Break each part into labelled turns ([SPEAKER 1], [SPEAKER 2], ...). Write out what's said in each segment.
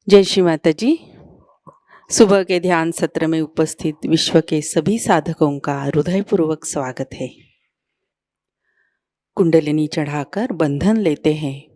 [SPEAKER 1] जय श्री माताजी। सुबह के ध्यान सत्र में उपस्थित विश्व के सभी साधकों का हृदयपूर्वक स्वागत है। कुंडलिनी चढ़ाकर बंधन लेते हैं।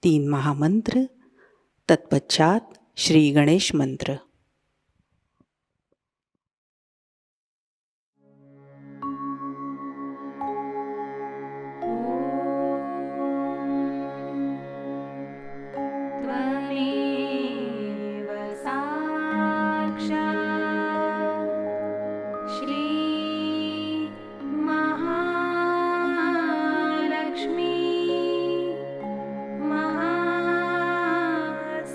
[SPEAKER 1] तीन महामंत्र, तत्पश्चात श्री गणेश मंत्र।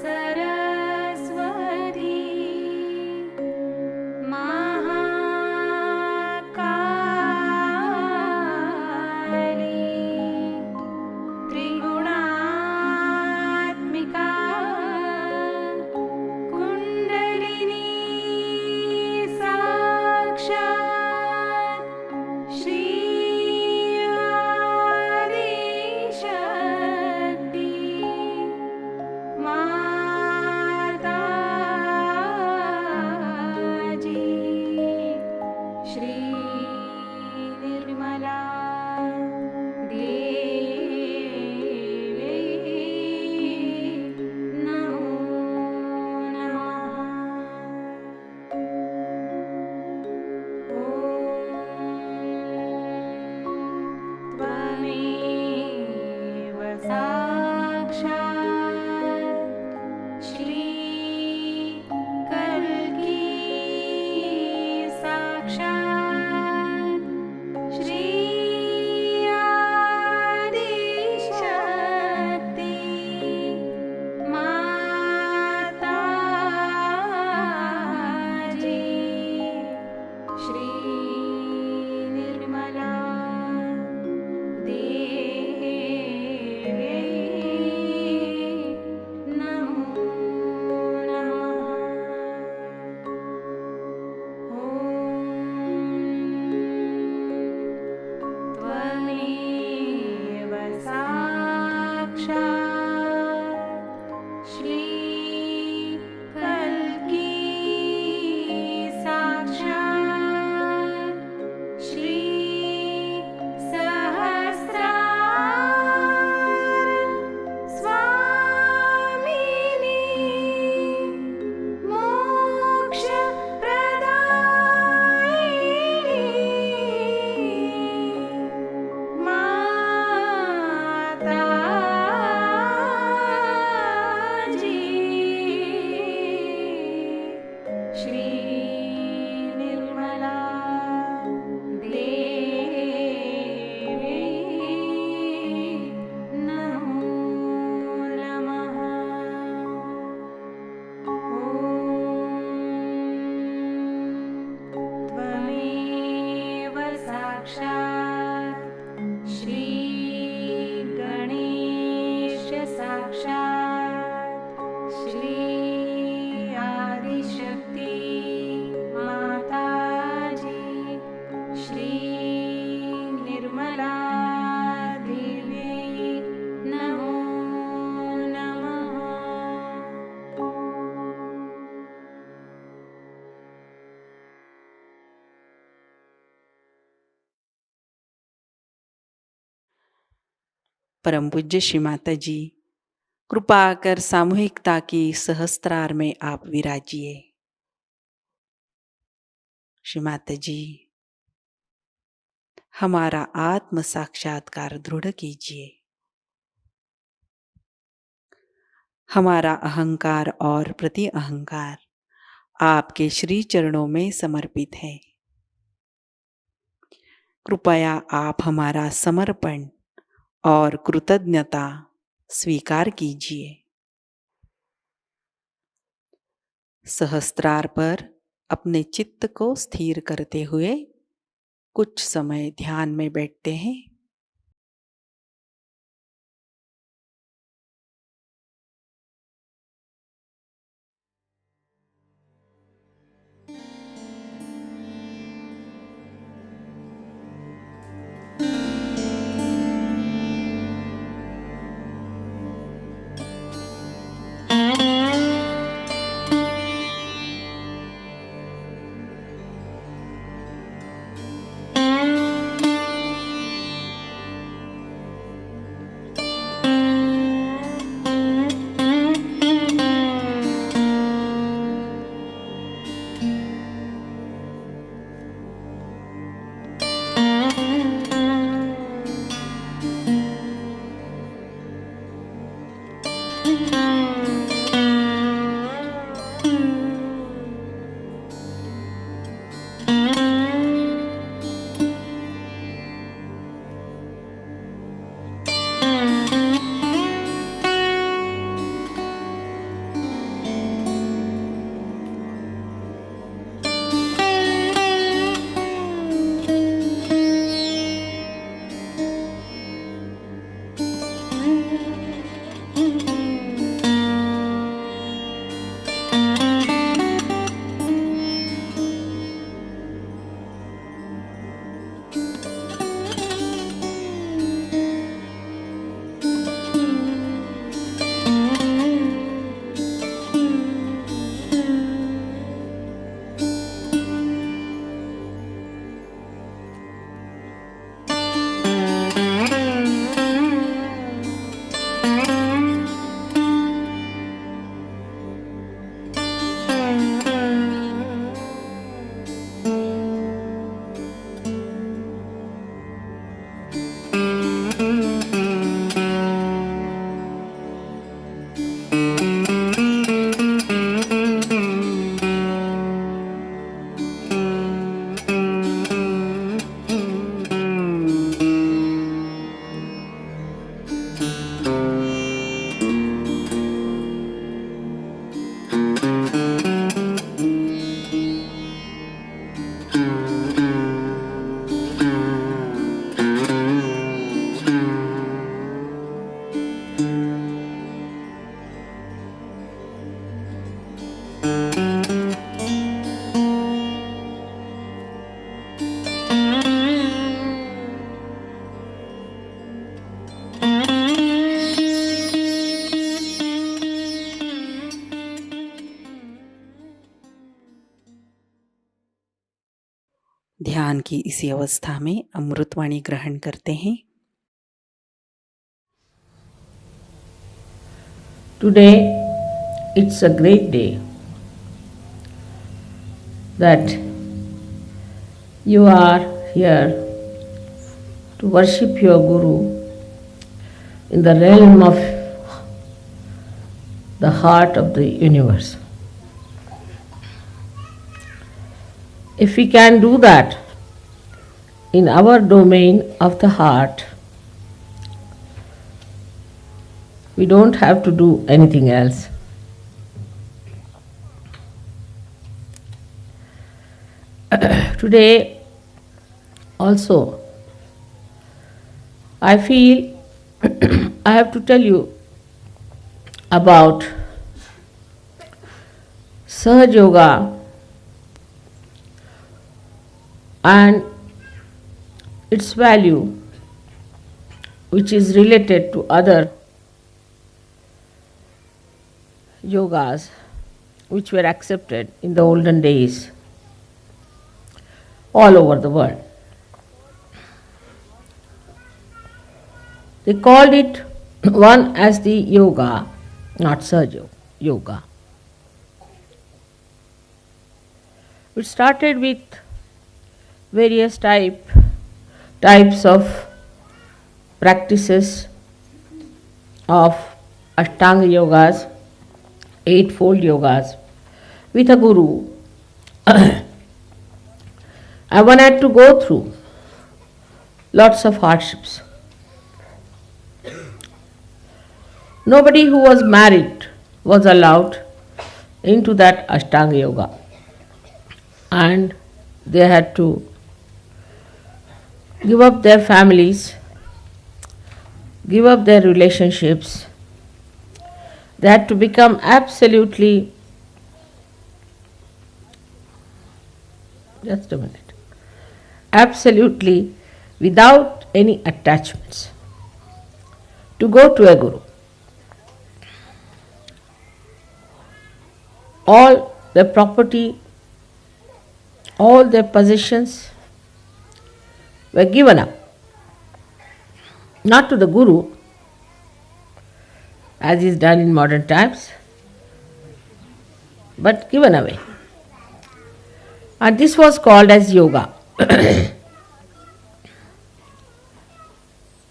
[SPEAKER 2] सरस्वती
[SPEAKER 1] परम पूज्य श्री माताजी, कृपा कर सामूहिकता की सहस्त्रार में आप विराजिए। श्री माताजी, हमारा आत्म साक्षात्कार दृढ़ कीजिए। हमारा अहंकार और प्रति अहंकार आपके श्री चरणों में समर्पित है। कृपया आप हमारा समर्पण और कृतज्ञता स्वीकार कीजिए। सहस्त्रार पर अपने चित्त को स्थिर करते हुए कुछ समय ध्यान में बैठते हैं। ध्यान की इसी अवस्था में अमृतवाणी ग्रहण करते हैं।
[SPEAKER 2] Today, it's a great day that you are here to worship your Guru in the realm of the heart of the universe. If we can do that in our domain of the heart, we don't have to do anything else. Today also, I feel I have to tell you about Sahajayoga and its value, which is related to other yogas which were accepted in the olden days all over the world. They called it one as the yoga, not Sahaja Yoga. It started with various types of practices of Ashtanga yogas, eightfold yogas, with a guru. And one had to go through lots of hardships. Nobody who was married was allowed into that Ashtanga yoga, and they had to give up their families, give up their relationships. They had to become absolutely, just a minute, absolutely without any attachments to go to a guru. All their property, all their possessions were given up, not to the guru, as is done in modern times, but given away. And this was called as yoga. The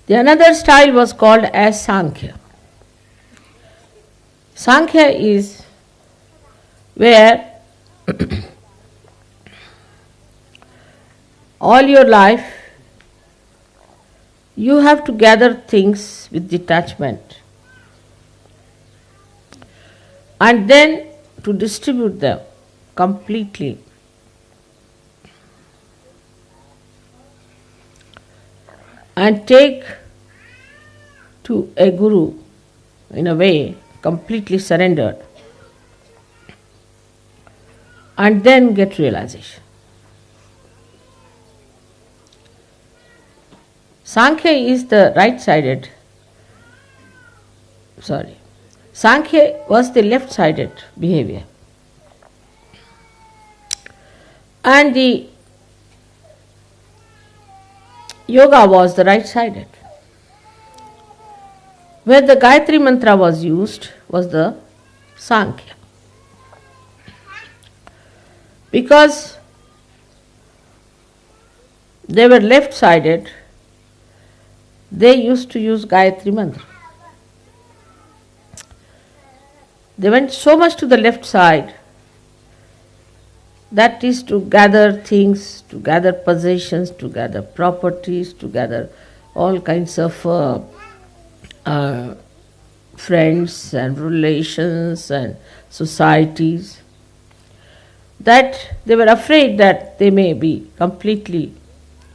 [SPEAKER 2] another style was called as Sankhya. Sankhya is where all your life you have to gather things with detachment and then to distribute them completely. And take to a guru in a way completely surrendered, and then get realization. Sankhya is the right-sided, Sankhya was the left-sided behavior, and the yoga was the right-sided. Where the Gayatri mantra was used was the Sankhya. Because they were left-sided, they used to use Gayatri mantra. They went so much to the left side, that is to gather things, to gather possessions, to gather properties, to gather all kinds of friends and relations and societies, that they were afraid that they may be completely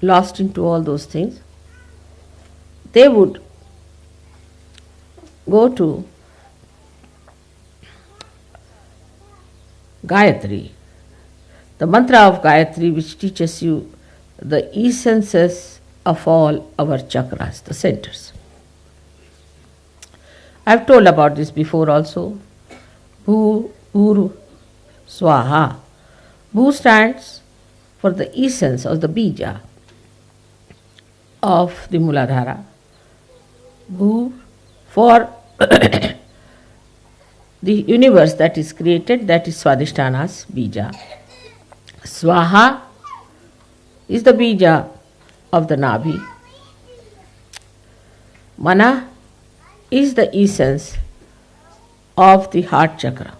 [SPEAKER 2] lost into all those things. They would go to Gayatri, the mantra of Gayatri, which teaches you the essences of all our chakras, the centers. I have told about this before also. Bhu, Uru, Swaha. Bhu stands for the essence of the bija of the Muladhara. Bhu for the universe that is created, that is Swadhisthana's bija. Swaha is the bija of the Nabhi. Mana is the essence of the heart chakra.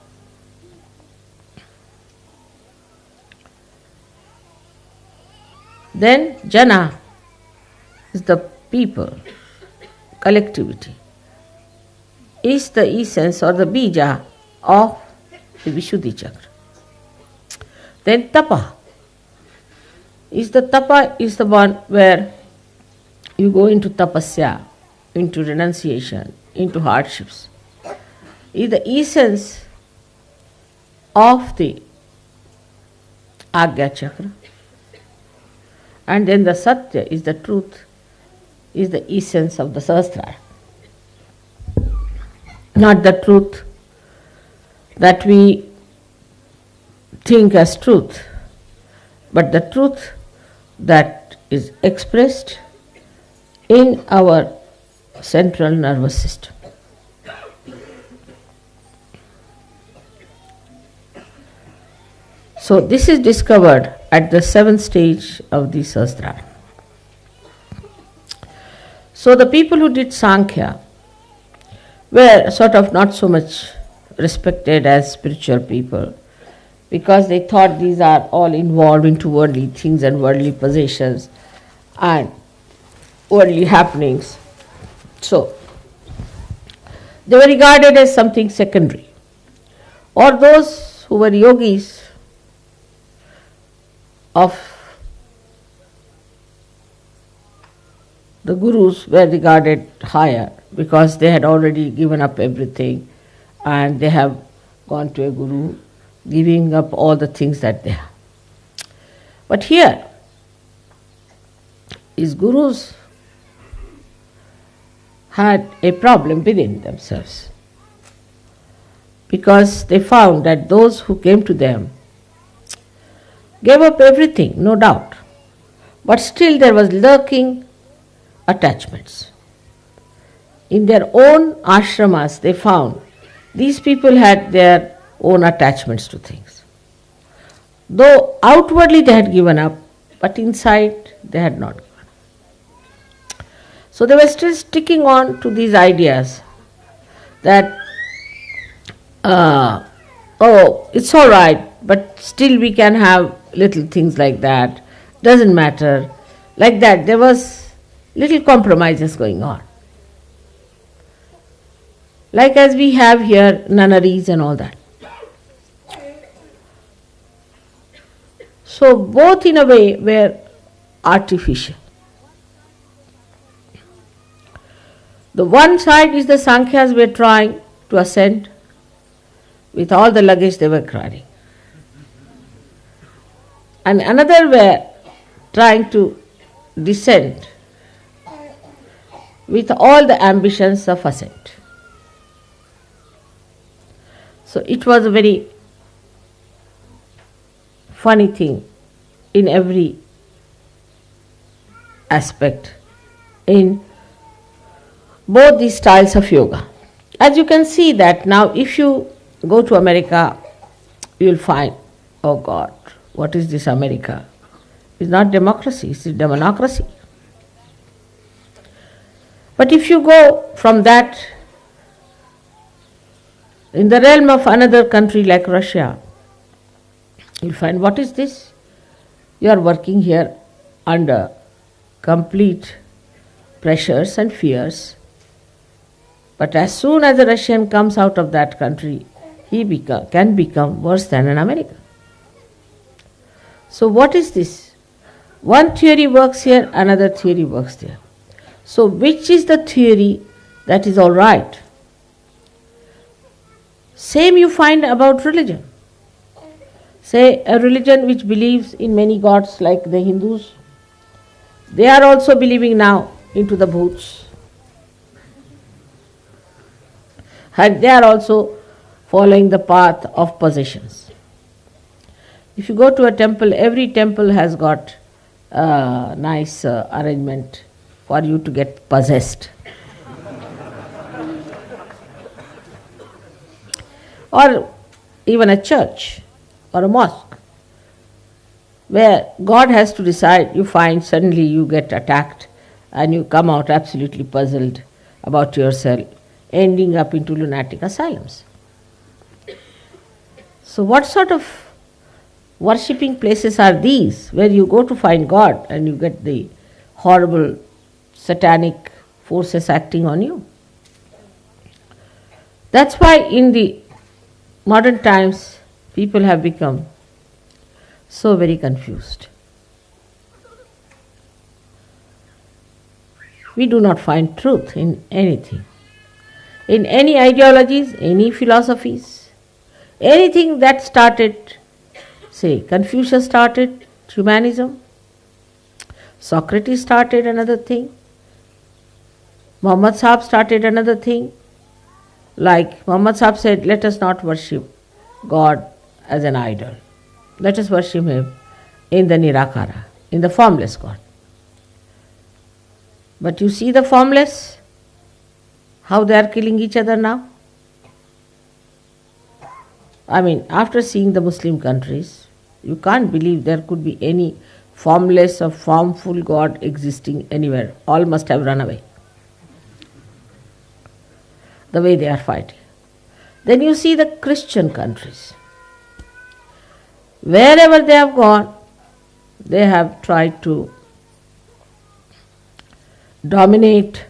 [SPEAKER 2] Then Jana is the people, collectivity, is the essence or the bija of the Vishuddhi chakra. Then Tapa is the one where you go into tapasya, into renunciation, into hardships. Is the essence of the Agya chakra. And then the Satya is the truth, is the essence of the Sahasrara. Not the truth that we think as truth, but the truth that is expressed in our central nervous system. So this is discovered at the 7th stage of the Sahasrara. So the people who did Sankhya were sort of not so much respected as spiritual people, because they thought these are all involved into worldly things and worldly possessions and worldly happenings. So they were regarded as something secondary. Or those who were yogis of the gurus were regarded higher, because they had already given up everything and they have gone to a guru, giving up all the things that they have. But here, these gurus had a problem within themselves, because they found that those who came to them gave up everything, no doubt, but still there was lurking attachments. In their own ashramas, they found these people had their own attachments to things. Though outwardly they had given up, but inside they had not given up. So they were still sticking on to these ideas that, oh, it's all right, but still we can have little things like that, doesn't matter. Like that, there was little compromises going on. Like as we have here nunneries and all that. So both in a way were artificial. The one side is the Sankhyas were trying to ascend with all the luggage they were carrying. And another were trying to descend with all the ambitions of ascent. So it was a very funny thing in every aspect in both these styles of yoga. As you can see that now, if you go to America, you will find, oh God, what is this America? It's not democracy, it's demonocracy. But if you go from that in the realm of another country like Russia, you'll find, what is this? You are working here under complete pressures and fears. But as soon as a Russian comes out of that country, he can become worse than an American. So what is this? One theory works here, another theory works there. So which is the theory that is all right? Same you find about religion. Say a religion which believes in many gods like the Hindus, they are also believing now into the bhoots. And they are also following the path of possessions. If you go to a temple, every temple has got a nice arrangement for you to get possessed. Or even a church or a mosque, where God has to decide, you find suddenly you get attacked and you come out absolutely puzzled about yourself, ending up into lunatic asylums. So what sort of worshipping places are these, where you go to find God and you get the horrible satanic forces acting on you? That's why in the modern times people have become so very confused. We do not find truth in anything, in any ideologies, any philosophies, anything that started. Say, Confucius started humanism, Socrates started another thing, Muhammad Sahib started another thing. Like Muhammad Sahib said, let us not worship God as an idol. Let us worship Him in the Nirakara, in the formless God. But you see the formless, how they are killing each other now? I mean, after seeing the Muslim countries, you can't believe there could be any formless or formful God existing anywhere. All must have run away. The way they are fighting. Then you see the Christian countries. Wherever they have gone, they have tried to dominate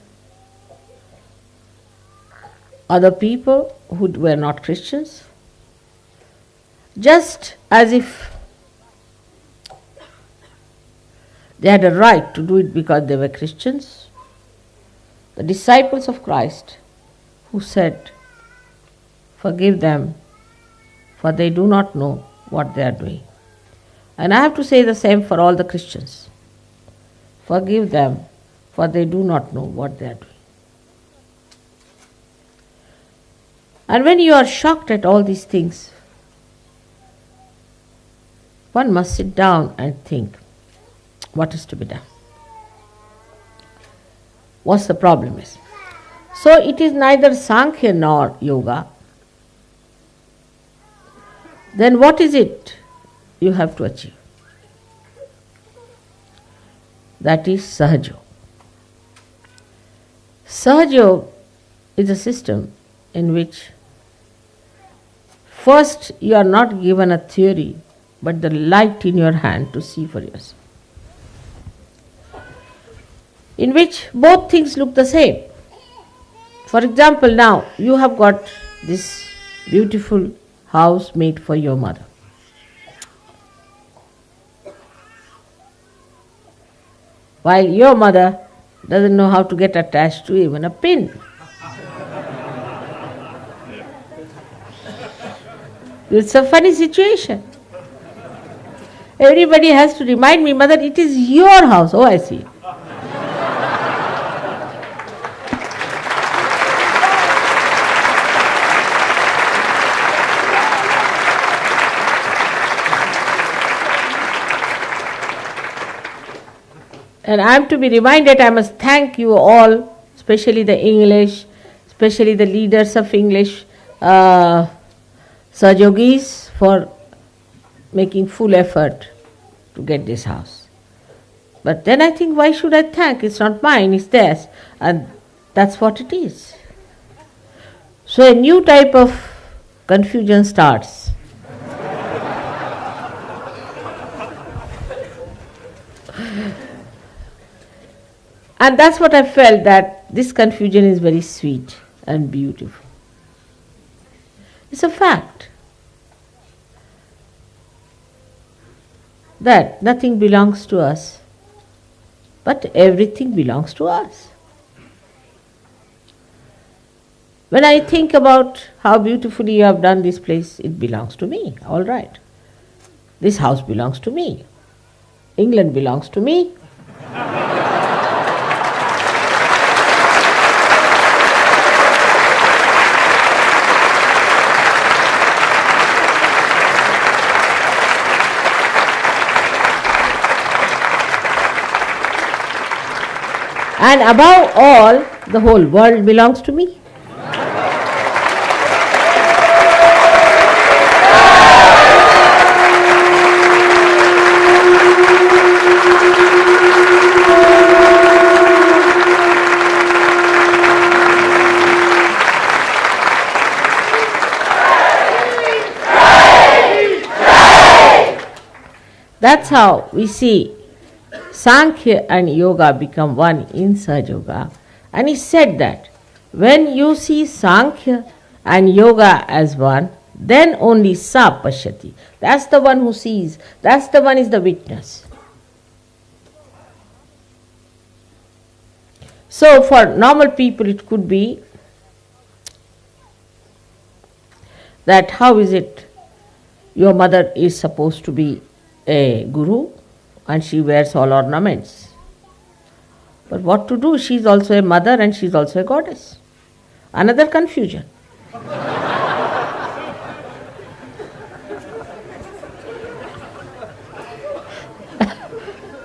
[SPEAKER 2] other people who were not Christians, just as if they had a right to do it because they were Christians. The disciples of Christ who said, "Forgive them, for they do not know what they are doing." And I have to say the same for all the Christians. Forgive them, for they do not know what they are doing. And when you are shocked at all these things, one must sit down and think, what is to be done? What's the problem is? So it is neither Sankhya nor Yoga. Then what is it you have to achieve? That is Sahaja. Sahaja is a system in which first you are not given a theory, but the light in your hand to see for yourself, in which both things look the same. For example, now you have got this beautiful house made for your mother. While your mother doesn't know how to get attached to even a pin. It's a funny situation. Everybody has to remind me, "Mother, it is your house." Oh, I see. And I am to be reminded, I must thank you all, especially the English, especially the leaders of English, Sahajogis, for making full effort to get this house. But then I think, why should I thank? It's not mine, it's theirs. And that's what it is. So a new type of confusion starts. And that's what I felt, that this confusion is very sweet and beautiful. It's a fact that nothing belongs to us, but everything belongs to us. When I think about how beautifully you have done this place, it belongs to me, all right. This house belongs to me. England belongs to me. And above all, the whole world belongs to me. That's how we see Sankhya and Yoga become one in Sahaja. And he said that when you see Sankhya and Yoga as one, then only Sa Pashyati. That's the one who sees. That's the one is the witness. So for normal people it could be that how is it your mother is supposed to be a guru and she wears all ornaments. But what to do? She is also a mother and she is also a goddess. Another confusion.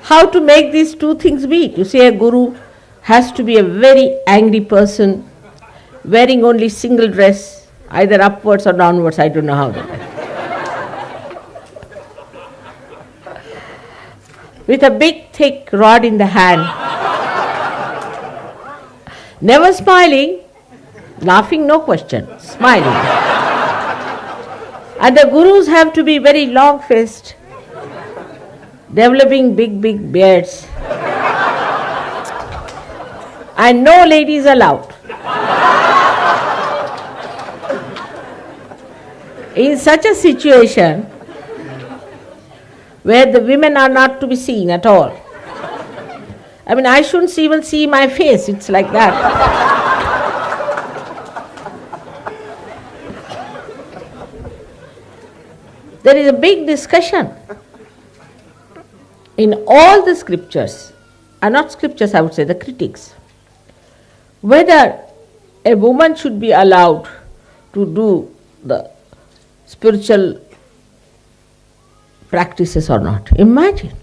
[SPEAKER 2] How to make these two things meet? You see, a guru has to be a very angry person. wearing only single dress, either upwards or downwards, I don't know how they wear. With a big thick rod in the hand, never smiling, laughing no question, smiling. And the gurus have to be very long-faced, developing big beards, and no ladies allowed. In such a situation, where the women are not to be seen at all. I mean, I shouldn't even see my face, it's like that. There is a big discussion in all the scriptures, and not scriptures, I would say, the critics, whether a woman should be allowed to do the spiritual practices or not. Imagine.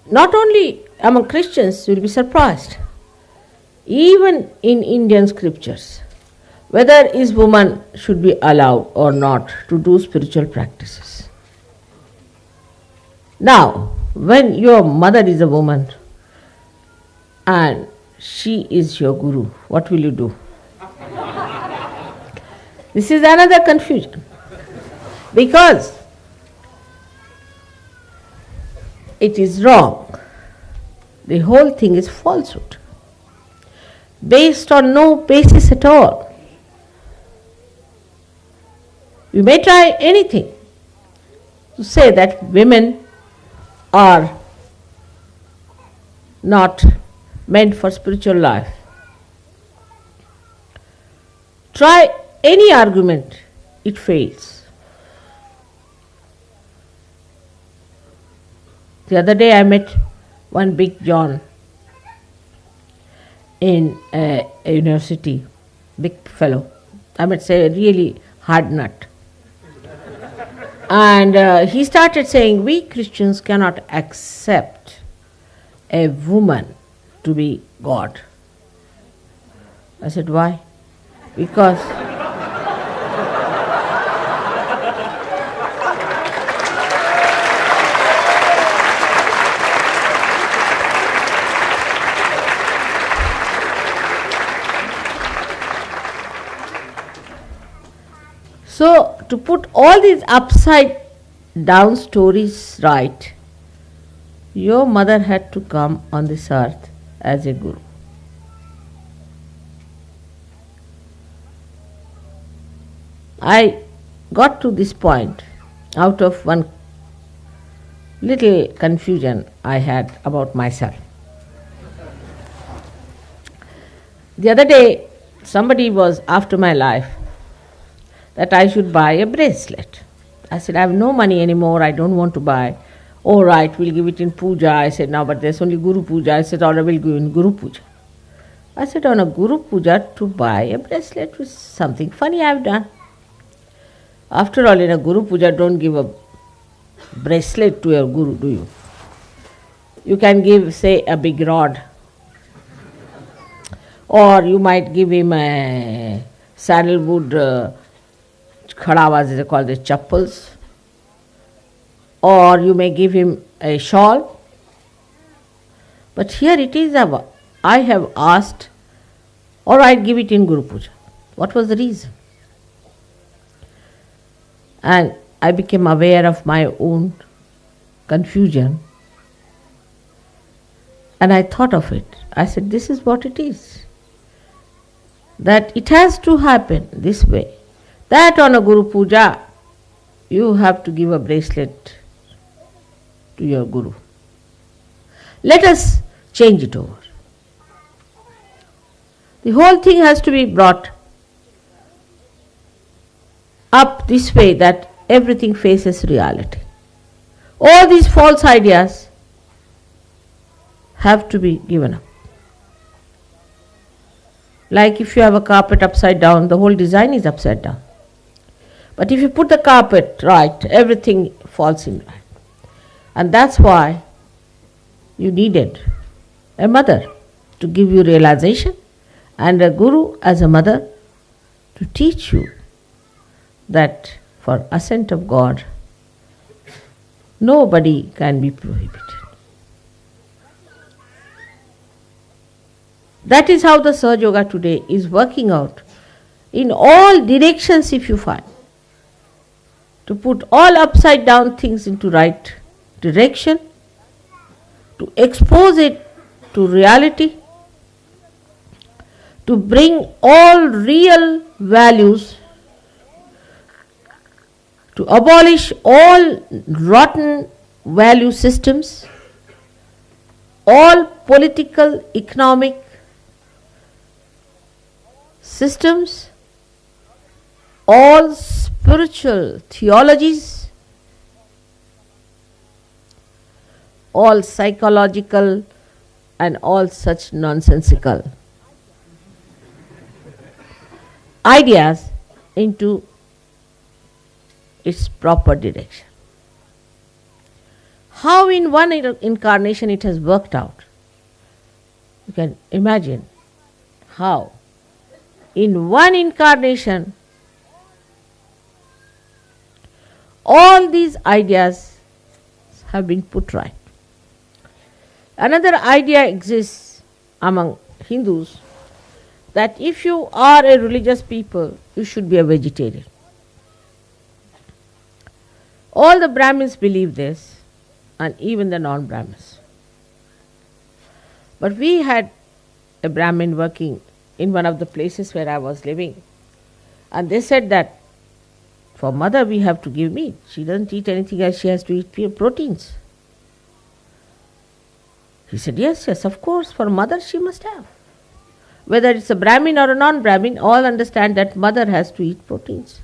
[SPEAKER 2] Not only among Christians, you will be surprised. Even in Indian scriptures, whether is woman should be allowed or not to do spiritual practices. Now, when your mother is a woman and she is your guru, what will you do? This is another confusion. Because it is wrong. The whole thing is falsehood, based on no basis at all. You may try anything to say that women are not meant for spiritual life. Try any argument, it fails. The other day I met one big John in a university, big fellow, I might say a really hard nut. And he started saying, we Christians cannot accept a woman to be God. I said, why? Because so, to put all these upside down stories right, your mother had to come on this earth as a guru. I got to this point out of one little confusion I had about myself. The other day, somebody was after my life that I should buy a bracelet. I said, I have no money anymore, I don't want to buy. All right, we'll give it in Puja. I said, no, but there's only Guru Puja. I said, all right, we'll give in Guru Puja. I said, on a Guru Puja to buy a bracelet was something funny I've done. After all, in a Guru Puja, don't give a bracelet to your Guru, do you? You can give, say, a big rod. Or you might give him a sandalwood khadawas, they call the chappals. Or you may give him a shawl. But here it is, I have asked, all right, give it in Guru Puja. What was the reason? And I became aware of my own confusion. And I thought of it. I said, this is what it is. That it has to happen this way. That on a Guru Puja, you have to give a bracelet to your Guru. Let us change it over. The whole thing has to be brought up this way that everything faces reality. All these false ideas have to be given up. Like if you have a carpet upside down, the whole design is upside down. But if you put the carpet right, everything falls in right. And that's why you needed a mother to give you realization, and a guru as a mother to teach you that for ascent of God, nobody can be prohibited. That is how the Sahaja Yoga today is working out in all directions, if you find. To put all upside down things into right direction, to expose it to reality, to bring all real values, to abolish all rotten value systems, all political, economic systems, all spiritual theologies, all psychological and all such nonsensical ideas into its proper direction. How in one incarnation it has worked out. You can imagine how in one incarnation all these ideas have been put right. Another idea exists among Hindus that if you are a religious people, you should be a vegetarian. All the Brahmins believe this, and even the non-Brahmins. But we had a Brahmin working in one of the places where I was living, and they said that for mother we have to give meat. She doesn't eat anything else, she has to eat pure proteins. He said, yes, of course, for mother she must have. Whether it's a Brahmin or a non-Brahmin, all understand that mother has to eat proteins.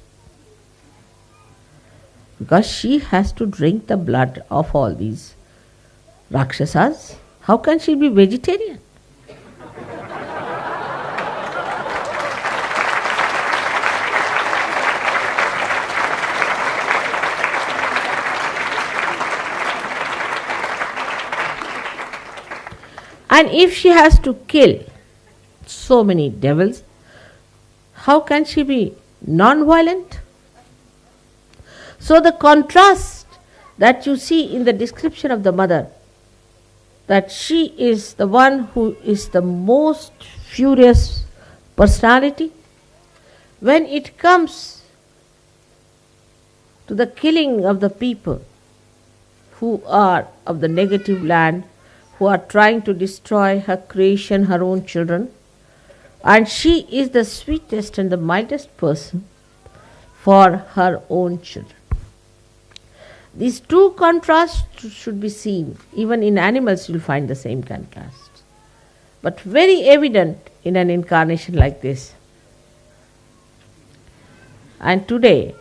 [SPEAKER 2] Because she has to drink the blood of all these Rakshasas. How can she be vegetarian? And if she has to kill so many devils, how can she be non-violent? So the contrast that you see in the description of the mother, that she is the one who is the most furious personality, when it comes to the killing of the people who are of the negative land, who are trying to destroy her creation, her own children, and she is the sweetest and the mildest person for her own children. These two contrasts should be seen. Even in animals you will find the same contrast. But very evident in an incarnation like this. And today,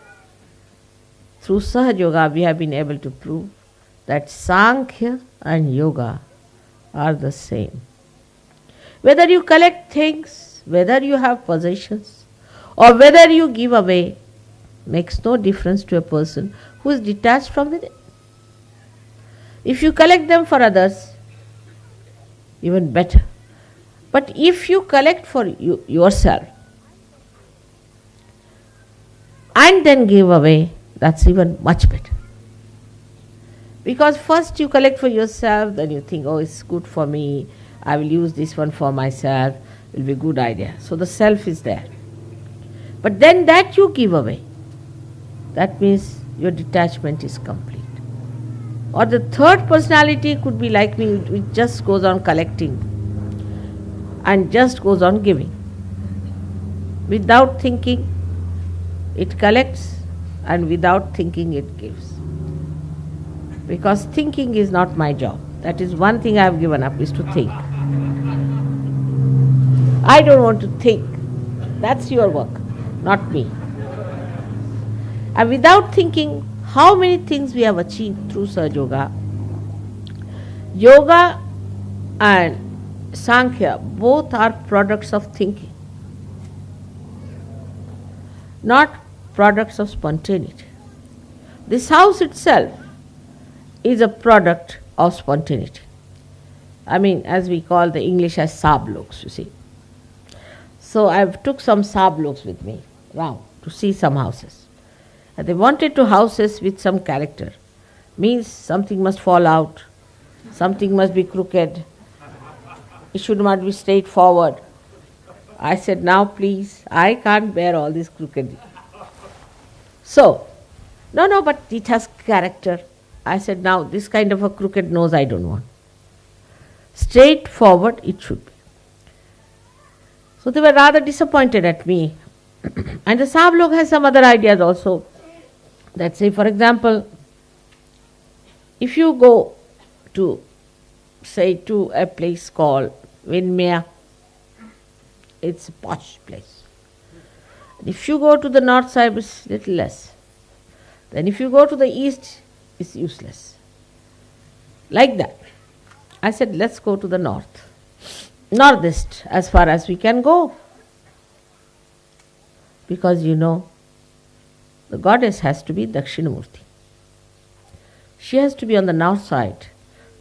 [SPEAKER 2] through Sahaja Yoga, we have been able to prove that Sankhya and Yoga are the same. Whether you collect things, whether you have possessions, or whether you give away, makes no difference to a person who is detached from within. If you collect them for others, even better. But if you collect for yourself and then give away, that's even much better. Because first you collect for yourself, then you think, oh, it's good for me, I will use this one for myself, it will be a good idea. So the self is there. But then that you give away, that means your detachment is complete. Or the third personality could be like me, it just goes on collecting and just goes on giving. Without thinking, it collects, and without thinking, it gives. Because thinking is not my job. That is one thing I have given up, is to think. I don't want to think. That's your work, not me. And without thinking, how many things we have achieved through Sahaja Yoga. Yoga and Sankhya both are products of thinking, not products of spontaneity. This house itself is a product of spontaneity. I mean, as we call the English as sabloks, you see. So I took some sabloks with me round to see some houses. And they wanted to houses with some character. Means something must fall out, something must be crooked, it should not be straightforward. I said, now please, I can't bear all this crooked. So, no, but it has character. I said, now this kind of a crooked nose I don't want. Straightforward it should be. So they were rather disappointed at me. And the Sablok has some other ideas also. That say, for example, if you go to, say, to a place called Vinmaya, it's a posh place. If you go to the north side, it's little less. Then if you go to the east, it's useless. Like that. I said, let's go to the north. Northeast, as far as we can go. Because the goddess has to be Dakshinamurti. She has to be on the north side,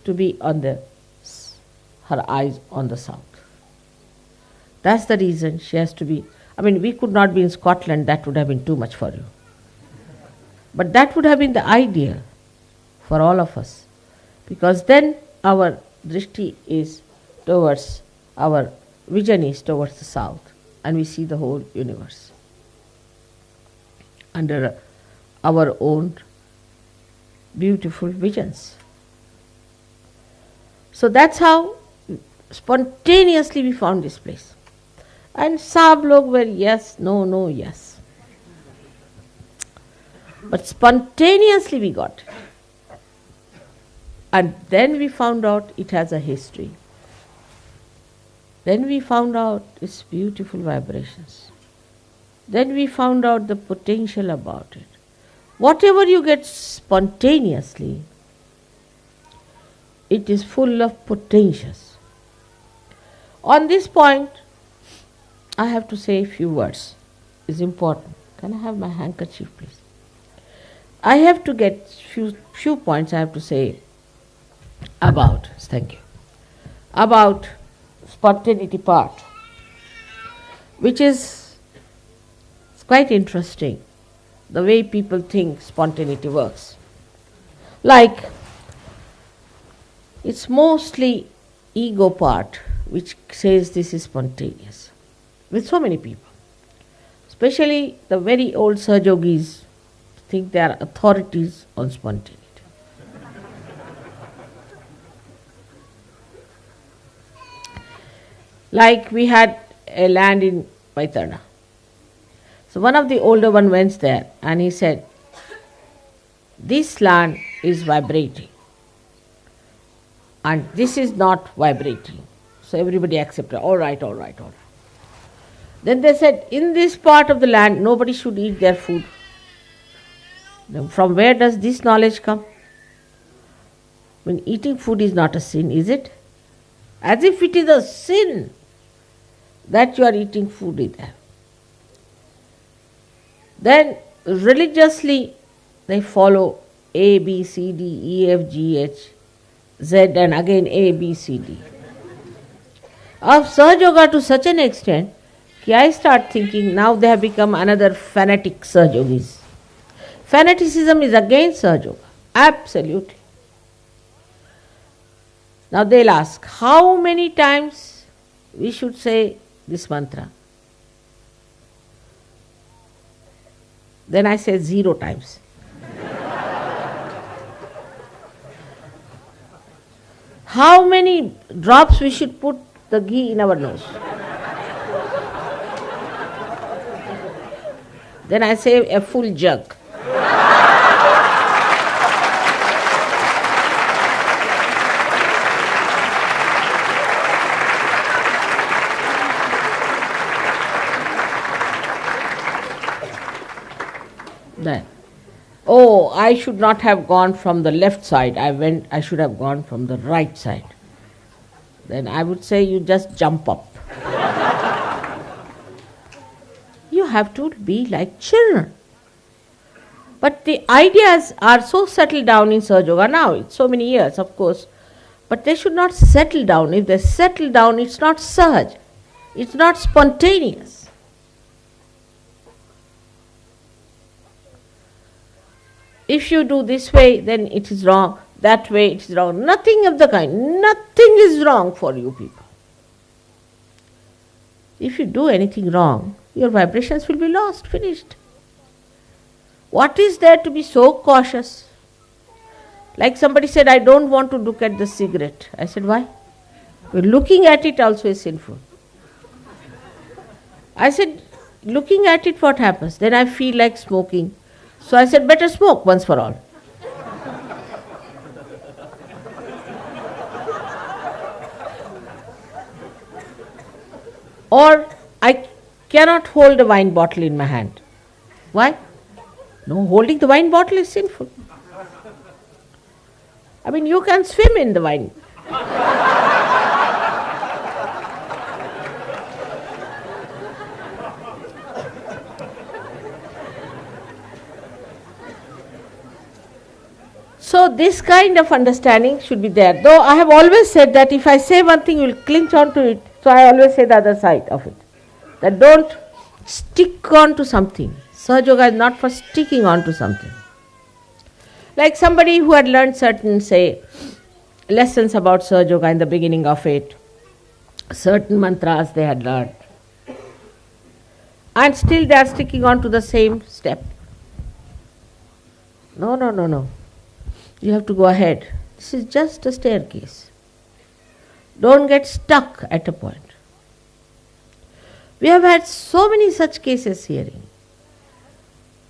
[SPEAKER 2] to be on her eyes on the south. That's the reason she has to be. I mean, we could not be in Scotland, that would have been too much for you. But that would have been the ideal for all of us. Because then our drishti is towards, our vision is towards the south, and we see the whole universe under our own beautiful visions. So that's how spontaneously we found this place. And Sablok were yes, no, yes. But spontaneously we got it. And then we found out it has a history. Then we found out its beautiful vibrations. Then we found out the potential about it. Whatever you get spontaneously, it is full of potentials. On this point, I have to say a few words. It's important. Can I have my handkerchief, please? I have to get few points I have to say about, thank you, about spontaneity part, which is quite interesting, the way people think spontaneity works. Like, it's mostly ego part which says this is spontaneous, with so many people. Especially the very old Sahajogis think they are authorities on spontaneity. Like we had a land in Vaitana. So one of the older one went there and he said, this land is vibrating and this is not vibrating. So everybody accepted, all right. Then they said, in this part of the land, nobody should eat their food. Now, from where does this knowledge come? When eating food is not a sin, is it? As if it is a sin that you are eating food in there. Then religiously they follow A, B, C, D, E, F, G, H, Z and again A, B, C, D. Of Sahaja to such an extent that I start thinking now they have become another fanatic Sahajogis. Fanaticism is against Sahaja, absolutely. Now they'll ask, how many times we should say this mantra? Then I say 0 times. How many drops we should put the ghee in our nose? Then I say a full jug. Then, I should not have gone from the left side. I should have gone from the right side. Then I would say you just jump up. You have to be like children. But the ideas are so settled down in Sahaja now, it's so many years, of course. But they should not settle down. If they settle down, it's not Sahaj. It's not spontaneous. If you do this way, then it is wrong. That way, it is wrong. Nothing of the kind. Nothing is wrong for you people. If you do anything wrong, your vibrations will be lost, finished. What is there to be so cautious? Like somebody said, I don't want to look at the cigarette. I said, why? Well, looking at it also is sinful. I said, looking at it, what happens? Then I feel like smoking. So I said, better smoke once for all. Or I cannot hold a wine bottle in my hand. Why? No, holding the wine bottle is sinful. I mean, you can swim in the wine. So this kind of understanding should be there. Though I have always said that if I say one thing, you will cling on to it. So I always say the other side of it. That don't stick on to something. Sahaja is not for sticking on to something. Like somebody who had learned certain, say, lessons about Sahaja in the beginning of it, certain mantras they had learned, and still they are sticking on to the same step. No. You have to go ahead. This is just a staircase. Don't get stuck at a point. We have had so many such cases hearing.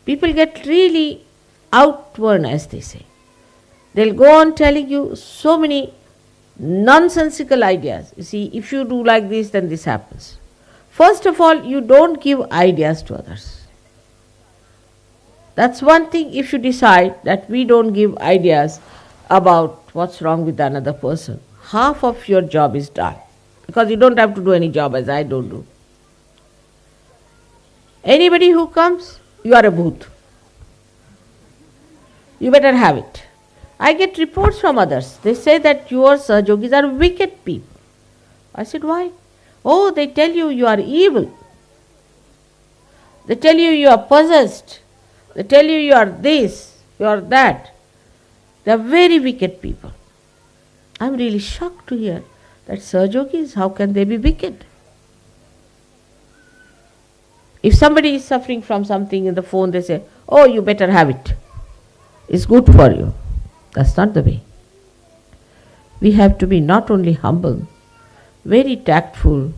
[SPEAKER 2] People get really outworn, as they say. They'll go on telling you so many nonsensical ideas. You see, if you do like this, then this happens. First of all, you don't give ideas to others. That's one thing. If you decide that we don't give ideas about what's wrong with another person, half of your job is done. Because you don't have to do any job as I don't do. Anybody who comes, you are a booth. You better have it. I get reports from others. They say that your Sahajogis are wicked people. I said, why? Oh, they tell you you are evil. They tell you you are possessed. They tell you you are this, you are that. They are very wicked people. I am really shocked to hear that Sahajogis, how can they be wicked? If somebody is suffering from something in the phone, they say, oh, you better have it. It's good for you. That's not the way. We have to be not only humble, very tactful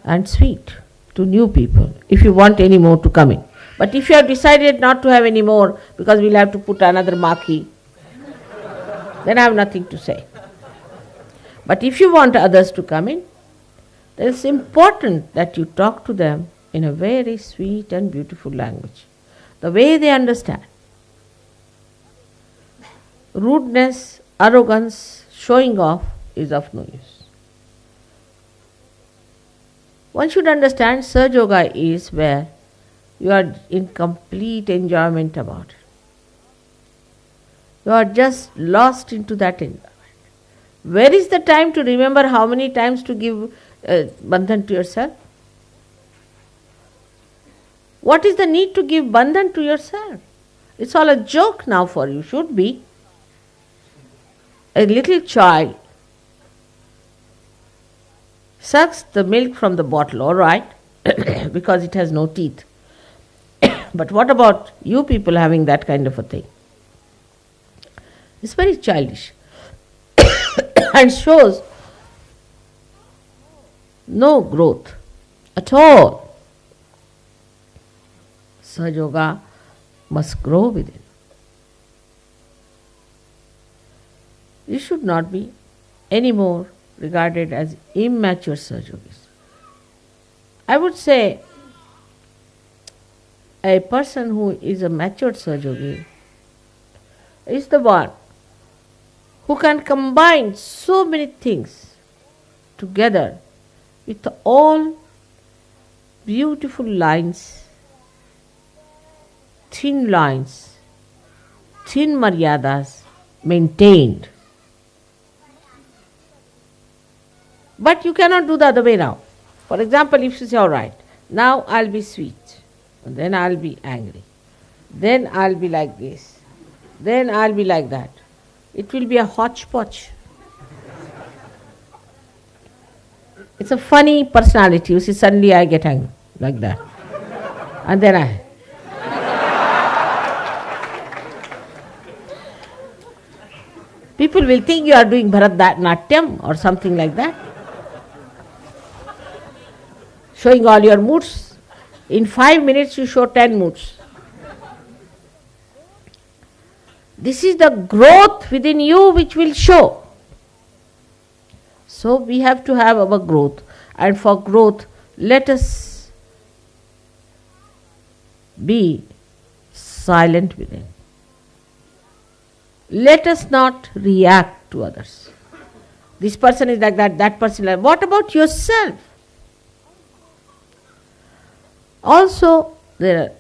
[SPEAKER 2] and sweet to new people if you want any more to come in. But if you have decided not to have any more because we'll have to put another marquee, then I have nothing to say. But if you want others to come in, then it's important that you talk to them in a very sweet and beautiful language, the way they understand. Rudeness, arrogance, showing off is of no use. One should understand Sahaja is where you are in complete enjoyment about it. You are just lost into that enjoyment. Where is the time to remember how many times to give bandhan to yourself? What is the need to give bandhan to yourself? It's all a joke now for you, should be. A little child sucks the milk from the bottle, all right, because it has no teeth. But what about you people having that kind of a thing? It's very childish and shows no growth at all. Sahaja must grow within. You should not be any more regarded as immature Sahajogis. I would say a person who is a matured Sahajogi is the one who can combine so many things together with all beautiful lines, thin maryadas maintained. But you cannot do the other way now. For example, if you say, all right, now I'll be sweet, and then I'll be angry, then I'll be like this, then I'll be like that. It will be a hodgepodge. It's a funny personality. You see, suddenly I get angry, like that. And then I... People will think you are doing Bharatanatyam or something like that. Showing all your moods. In 5 minutes you show 10 moods. This is the growth within you which will show. So we have to have our growth. And for growth, let us be silent within. Let us not react to others. This person is like that, that person is like that. What about yourself? Also, there are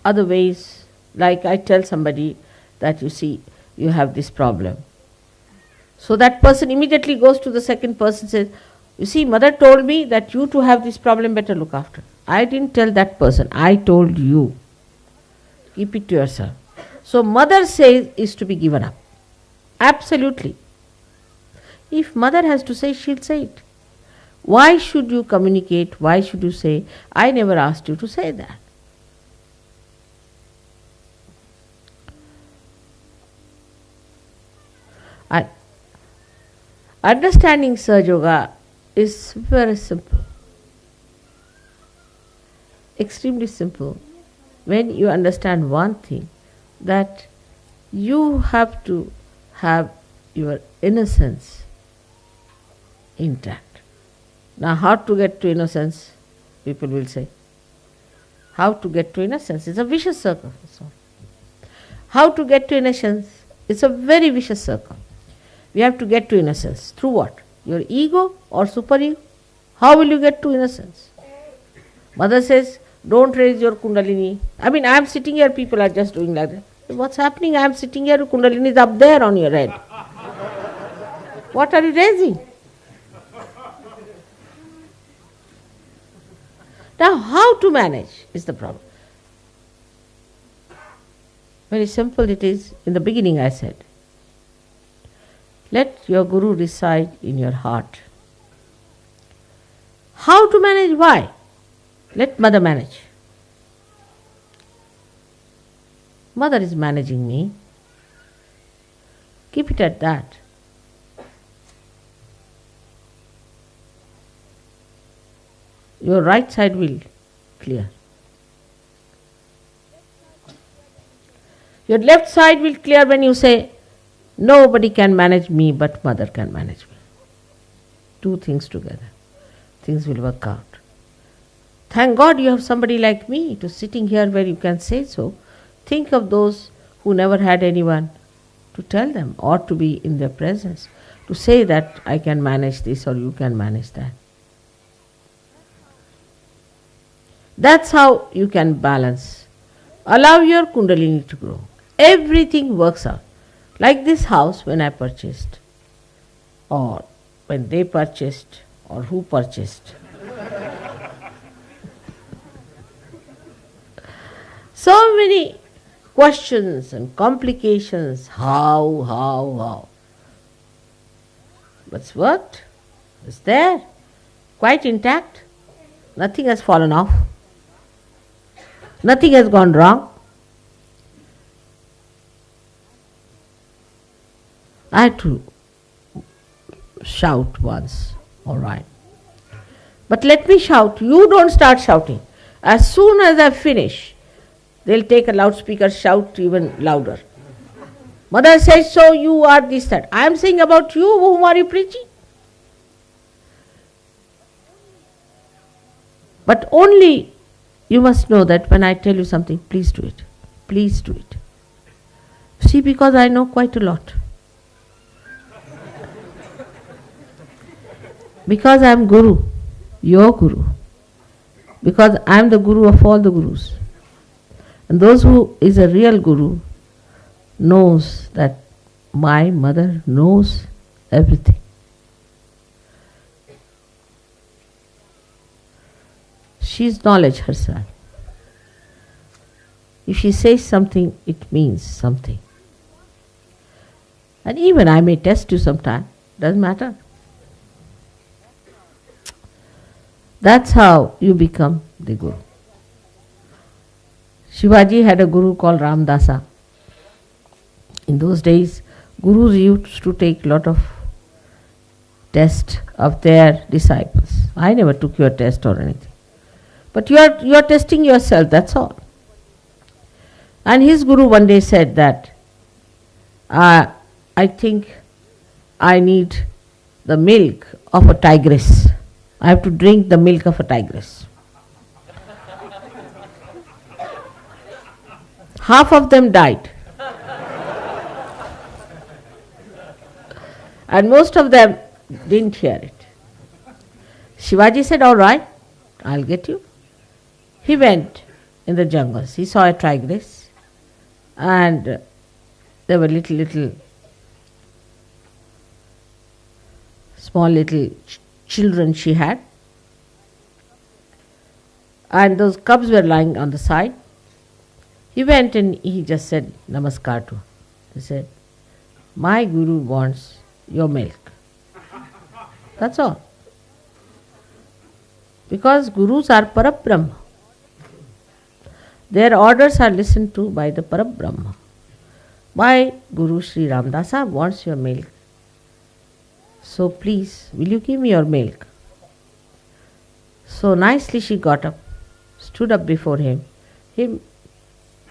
[SPEAKER 2] other ways, like I tell somebody that you see, you have this problem. So that person immediately goes to the second person and says, you see, mother told me that you too have this problem, better look after. I didn't tell that person, I told you. Keep it to yourself. So mother says is to be given up. Absolutely. If mother has to say, she'll say it. Why should you communicate? Why should you say, I never asked you to say that? Understanding Sahaja Yoga is very simple. Extremely simple. When you understand one thing, that you have to have your innocence intact. Now, how to get to innocence? People will say. How to get to innocence? It's a vicious circle. How to get to innocence? It's a very vicious circle. We have to get to innocence. Through what? Your ego or superego? How will you get to innocence? Mother says, don't raise your kundalini. I mean, I am sitting here, people are just doing like that. What's happening? I am sitting here, kundalini is up there on your head. What are you raising? Now, how to manage is the problem. Very simple it is. In the beginning I said, let your Guru reside in your heart. How to manage? Why? Let mother manage. Mother is managing me. Keep it at that. Your right side will clear. Your left side will clear when you say, nobody can manage me but mother can manage me. Two things together. Things will work out. Thank God you have somebody like me to sitting here where you can say so. Think of those who never had anyone to tell them or to be in their presence, to say that I can manage this or you can manage that. That's how you can balance. Allow your kundalini to grow. Everything works out. Like this house when I purchased, or when they purchased, or who purchased. So many questions and complications. How? But it's worked. It's there. Quite intact. Nothing has fallen off. Nothing has gone wrong. I had to shout once, all right. But let me shout. You don't start shouting. As soon as I finish, they'll take a loudspeaker, shout even louder. Mother says, so you are this, that. I am saying about you, whom are you preaching? But only you must know that when I tell you something, please do it. Please do it. See, because I know quite a lot. Because I am Guru, your Guru. Because I am the Guru of all the Gurus. And those who is a real Guru knows that my mother knows everything. She is knowledge herself. If she says something, it means something. And even I may test you sometime, doesn't matter. That's how you become the Guru. Shivaji had a Guru called Ramdasa. In those days, Gurus used to take a lot of tests of their disciples. I never took your test or anything. But you are testing yourself, that's all. And his Guru one day said that, I think I need the milk of a tigress. I have to drink the milk of a tigress. Half of them died. And most of them didn't hear it. Shivaji said, all right, I'll get you. He went in the jungles. He saw a tigress and there were small little children she had. And those cubs were lying on the side. He went and he just said namaskar to her. He said, my Guru wants your milk. That's all. Because Gurus are Parabrahma. Their orders are listened to by the Parabrahma. My Guru Sri Ramdasa wants your milk. So please, will you give me your milk? So nicely she got up, stood up before him. He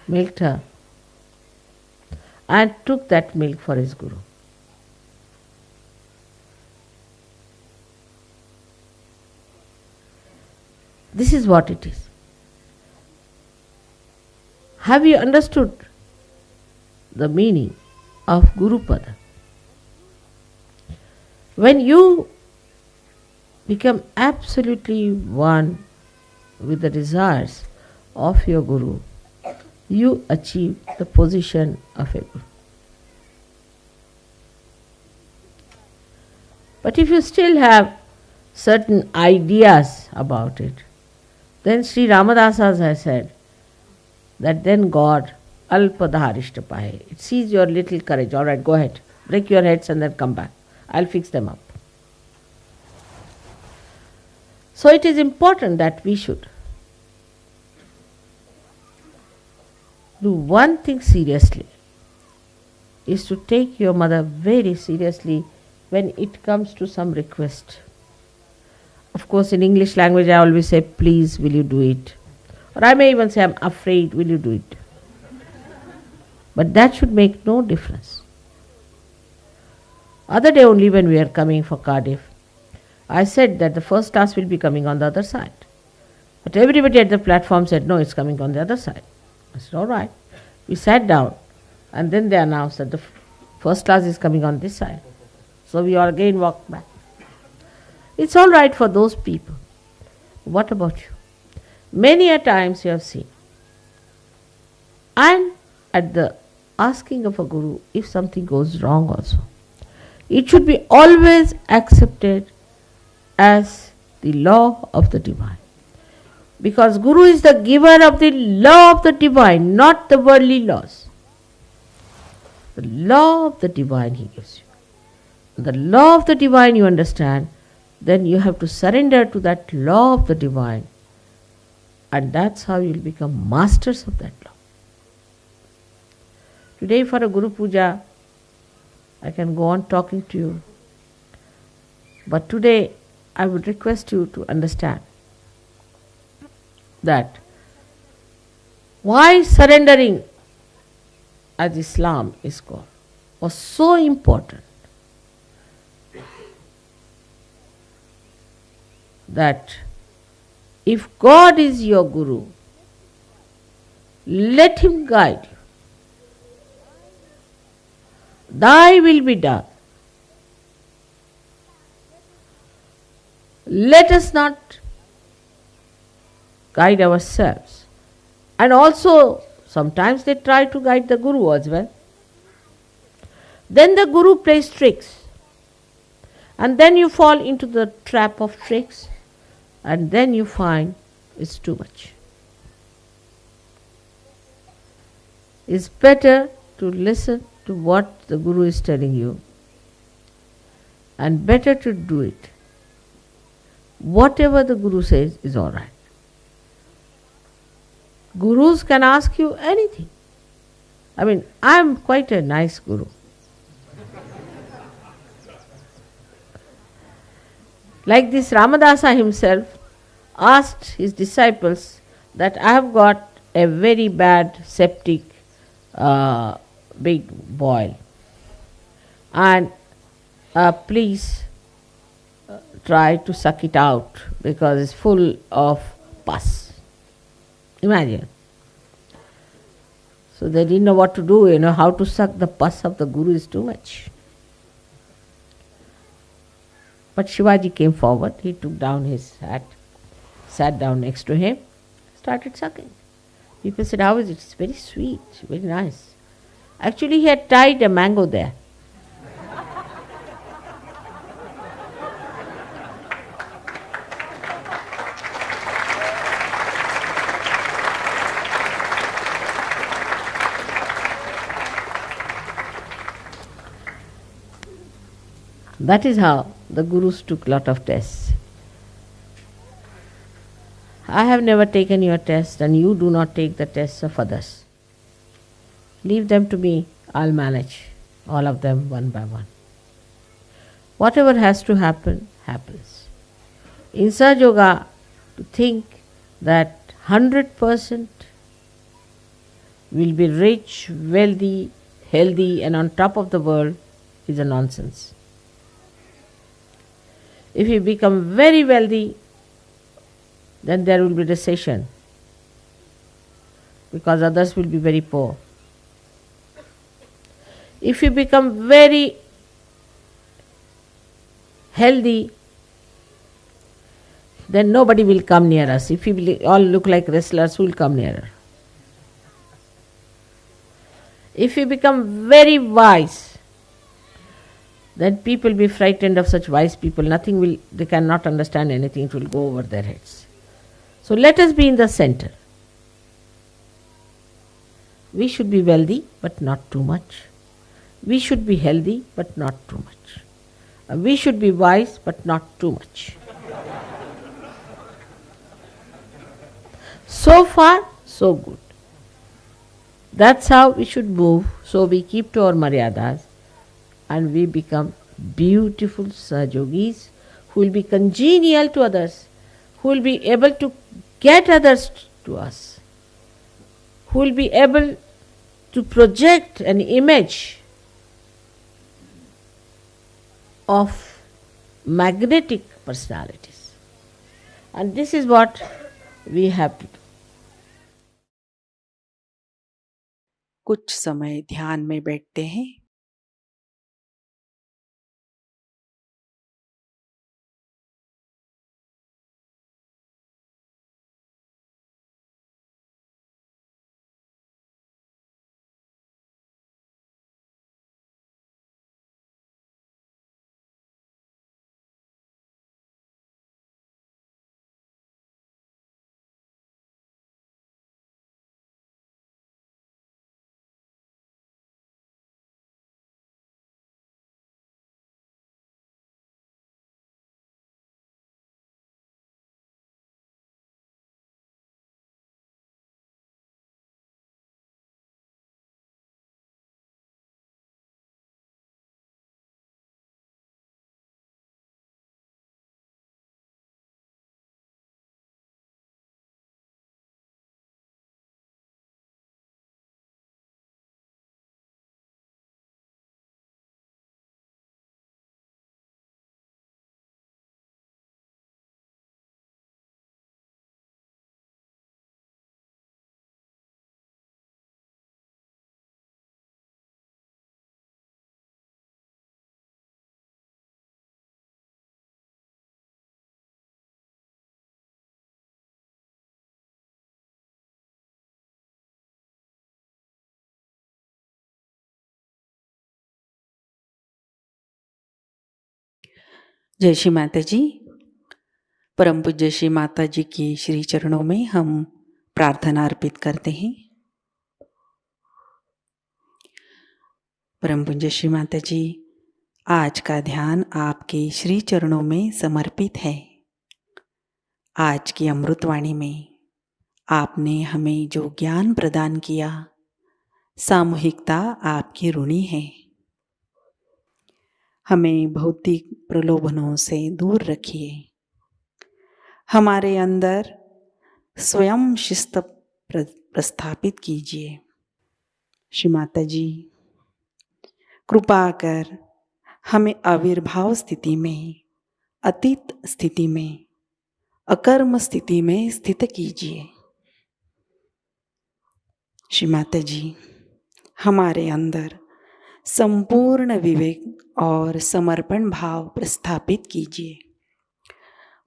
[SPEAKER 2] milked her and took that milk for his Guru. This is what it is. Have you understood the meaning of Guru Pada? When you become absolutely one with the desires of your Guru, you achieve the position of a Guru. But if you still have certain ideas about it, then Sri Ramadasa has said that then God alpadharishtapahe. It sees your little courage. All right, go ahead. Break your heads and then come back. I'll fix them up. So it is important that we should do one thing seriously, is to take your mother very seriously when it comes to some request. Of course, in English language I always say, please, will you do it? Or I may even say, I'm afraid, will you do it? But that should make no difference. Other day only when we are coming for Cardiff, I said that the first class will be coming on the other side. But everybody at the platform said, no, it's coming on the other side. I said, all right. We sat down and then they announced that the first class is coming on this side. So we all again walked back. It's all right for those people. What about you? Many a times you have seen. And at the asking of a Guru, if something goes wrong also, it should be always accepted as the law of the divine. Because Guru is the giver of the law of the divine, not the worldly laws. The law of the divine he gives you. The law of the divine you understand, then you have to surrender to that law of the divine. And that's how you'll become masters of that law. Today for a Guru Puja, I can go on talking to you. But today I would request you to understand that why surrendering, as Islam is called, was so important. That if God is your Guru, let Him guide you. Thy will be done. Let us not guide ourselves. And also, sometimes they try to guide the Guru as well. Then the Guru plays tricks. And then you fall into the trap of tricks. And then you find is too much. It's better to listen to what the Guru is telling you and better to do it. Whatever the Guru says is alright. Gurus can ask you anything. I mean, I am quite a nice Guru. Like this Ramadasa himself asked his disciples that I have got a very bad septic big boil, and please try to suck it out because it's full of pus. Imagine. So they didn't know what to do, how to suck the pus of the Guru is too much. But Shivaji came forward, he took down his hat, sat down next to him, started sucking. People said, how is it? It's very sweet, very nice. Actually, he had tied a mango there. That is how the Gurus took lot of tests. I have never taken your test, and you do not take the tests of others. Leave them to me, I'll manage all of them one by one. Whatever has to happen, happens. In Sahaja Yoga, to think that 100% will be rich, wealthy, healthy and on top of the world is a nonsense. If you become very wealthy, then there will be recession because others will be very poor. If you become very healthy, then nobody will come near us. If we all look like wrestlers, who will come nearer? If you become very wise, then people will be frightened of such wise people. They cannot understand anything, it will go over their heads. So let us be in the center. We should be wealthy, but not too much. We should be healthy, but not too much. We should be wise, but not too much. So far, so good. That's how we should move. So we keep to our maryadas and we become beautiful Sahajogis who will be congenial to others, who will be able to get others to us, who will be able to project an image of magnetic personalities. And this is what we have to do.
[SPEAKER 1] कुछ समय ध्यान में बैठते हैं। जय श्री माता जी। परम पूज्य श्री माता जी की श्री चरणों में हम प्रार्थना अर्पित करते हैं। परम पूज्य श्री माता जी, आज का ध्यान आपके श्री चरणों में समर्पित है। आज की अमृतवाणी में आपने हमें जो ज्ञान प्रदान किया, सामूहिकता आपकी ऋणी है। हमें भौतिक प्रलोभनों से दूर रखिए। हमारे अंदर स्वयं शिस्त प्रस्थापित कीजिए। श्री माता जी, कृपा कर हमें आविर्भाव स्थिति में, अतीत स्थिति में, अकर्म स्थिति में स्थित कीजिए। श्री माता जी, हमारे अंदर संपूर्ण विवेक और समर्पण भाव प्रस्थापित कीजिए।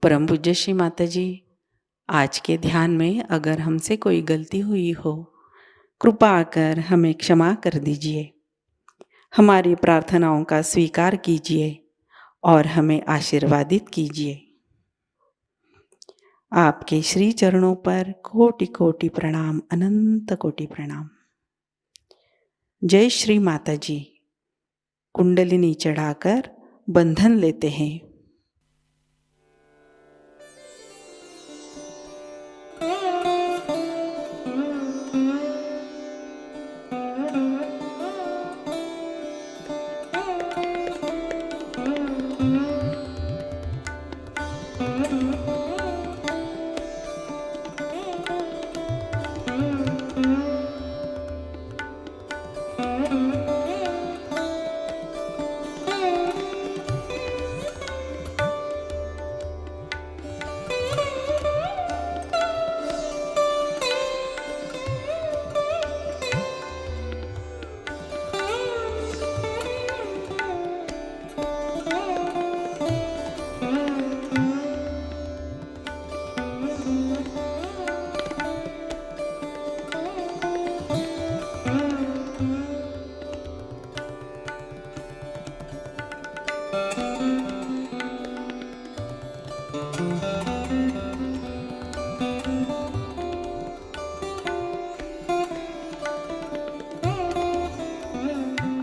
[SPEAKER 1] परम पूज्य श्री माता जी, आज के ध्यान में अगर हमसे कोई गलती हुई हो, कृपा कर हमें क्षमा कर दीजिए। हमारी प्रार्थनाओं का स्वीकार कीजिए और हमें आशीर्वादित कीजिए। आपके श्री चरणों पर कोटि कोटि प्रणाम, अनंत कोटि प्रणाम। जय श्री माता जी। कुंडलिनी चढ़ाकर बंधन लेते हैं।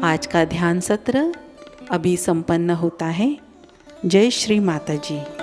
[SPEAKER 1] आज का ध्यान सत्र अभी संपन्न होता है। जय श्री माता जी।